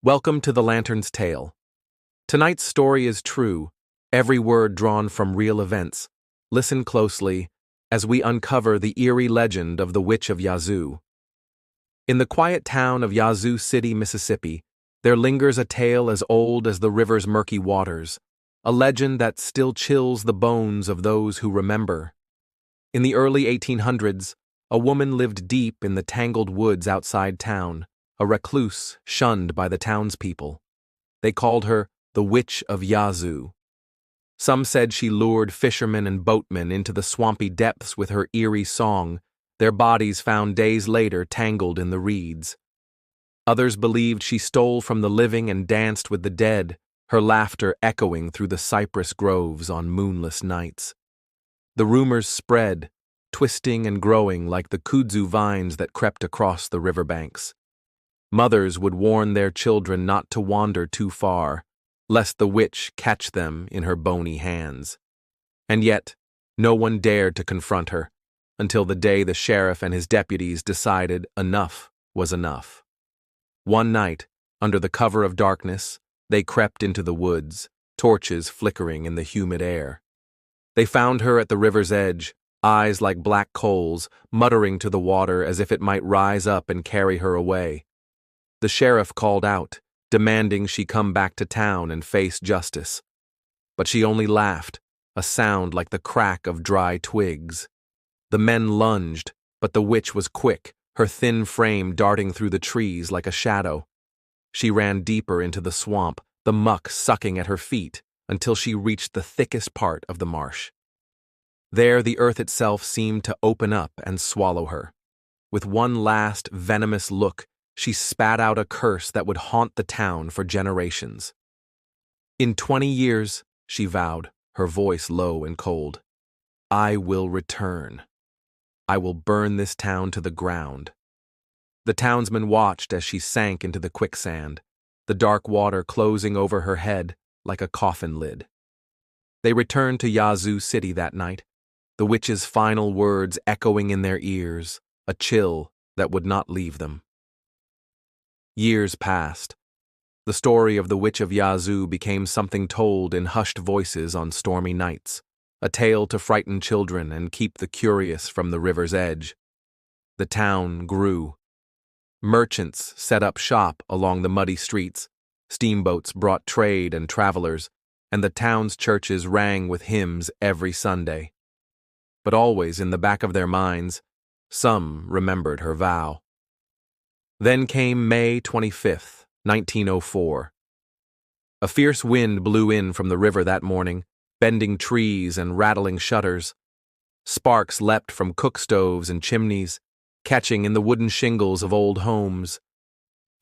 Welcome to The Lantern's Tale. Tonight's story is true, every word drawn from real events. Listen closely as we uncover the eerie legend of the Witch of Yazoo. In the quiet town of Yazoo City, Mississippi, there lingers a tale as old as the river's murky waters, a legend that still chills the bones of those who remember. In the early 1800s, a woman lived deep in the tangled woods outside town, a recluse shunned by the townspeople. They called her the Witch of Yazoo. Some said she lured fishermen and boatmen into the swampy depths with her eerie song, their bodies found days later tangled in the reeds. Others believed she stole from the living and danced with the dead, her laughter echoing through the cypress groves on moonless nights. The rumors spread, twisting and growing like the kudzu vines that crept across the riverbanks. Mothers would warn their children not to wander too far, lest the witch catch them in her bony hands. And yet, no one dared to confront her, until the day the sheriff and his deputies decided enough was enough. One night, under the cover of darkness, they crept into the woods, torches flickering in the humid air. They found her at the river's edge, eyes like black coals, muttering to the water as if it might rise up and carry her away. The sheriff called out, demanding she come back to town and face justice. But she only laughed, a sound like the crack of dry twigs. The men lunged, but the witch was quick, her thin frame darting through the trees like a shadow. She ran deeper into the swamp, the muck sucking at her feet, until she reached the thickest part of the marsh. There the earth itself seemed to open up and swallow her. With one last venomous look, she spat out a curse that would haunt the town for generations. "In 20 years," she vowed, her voice low and cold, "I will return. I will burn this town to the ground." The townsmen watched as she sank into the quicksand, the dark water closing over her head like a coffin lid. They returned to Yazoo City that night, the witch's final words echoing in their ears, a chill that would not leave them. Years passed. The story of the Witch of Yazoo became something told in hushed voices on stormy nights, a tale to frighten children and keep the curious from the river's edge. The town grew. Merchants set up shop along the muddy streets, steamboats brought trade and travelers, and the town's churches rang with hymns every Sunday. But always in the back of their minds, some remembered her vow. Then came May 25th, 1904. A fierce wind blew in from the river that morning, bending trees and rattling shutters. Sparks leapt from cook stoves and chimneys, catching in the wooden shingles of old homes.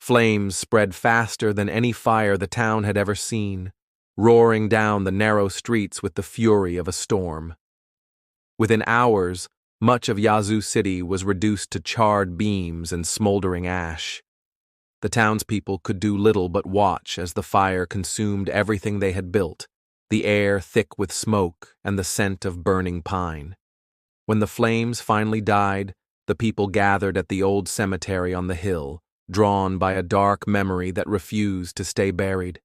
Flames spread faster than any fire the town had ever seen, roaring down the narrow streets with the fury of a storm. Within hours, much of Yazoo City was reduced to charred beams and smoldering ash. The townspeople could do little but watch as the fire consumed everything they had built, the air thick with smoke and the scent of burning pine. When the flames finally died, the people gathered at the old cemetery on the hill, drawn by a dark memory that refused to stay buried.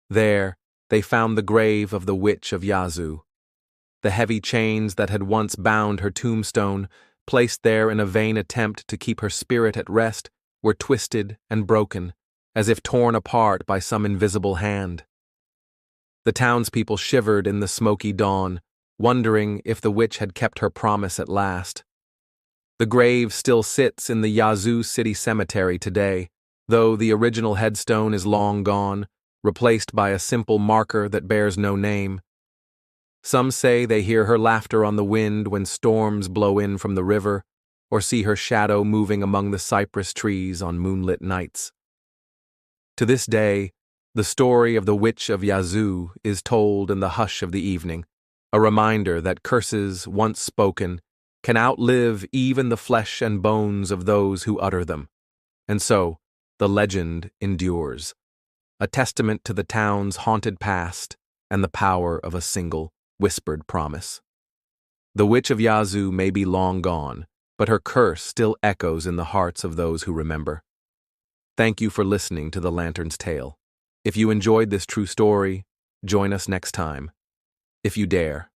There, they found the grave of the Witch of Yazoo. The heavy chains that had once bound her tombstone, placed there in a vain attempt to keep her spirit at rest, were twisted and broken, as if torn apart by some invisible hand. The townspeople shivered in the smoky dawn, wondering if the witch had kept her promise at last. The grave still sits in the Yazoo City Cemetery today, though the original headstone is long gone, replaced by a simple marker that bears no name. Some say they hear her laughter on the wind when storms blow in from the river, or see her shadow moving among the cypress trees on moonlit nights. To this day, the story of the Witch of Yazoo is told in the hush of the evening, a reminder that curses once spoken can outlive even the flesh and bones of those who utter them. And so, the legend endures, a testament to the town's haunted past and the power of a single whispered promise. The Witch of Yazoo may be long gone, but her curse still echoes in the hearts of those who remember. Thank you for listening to The Lantern's Tale. If you enjoyed this true story, join us next time, if you dare.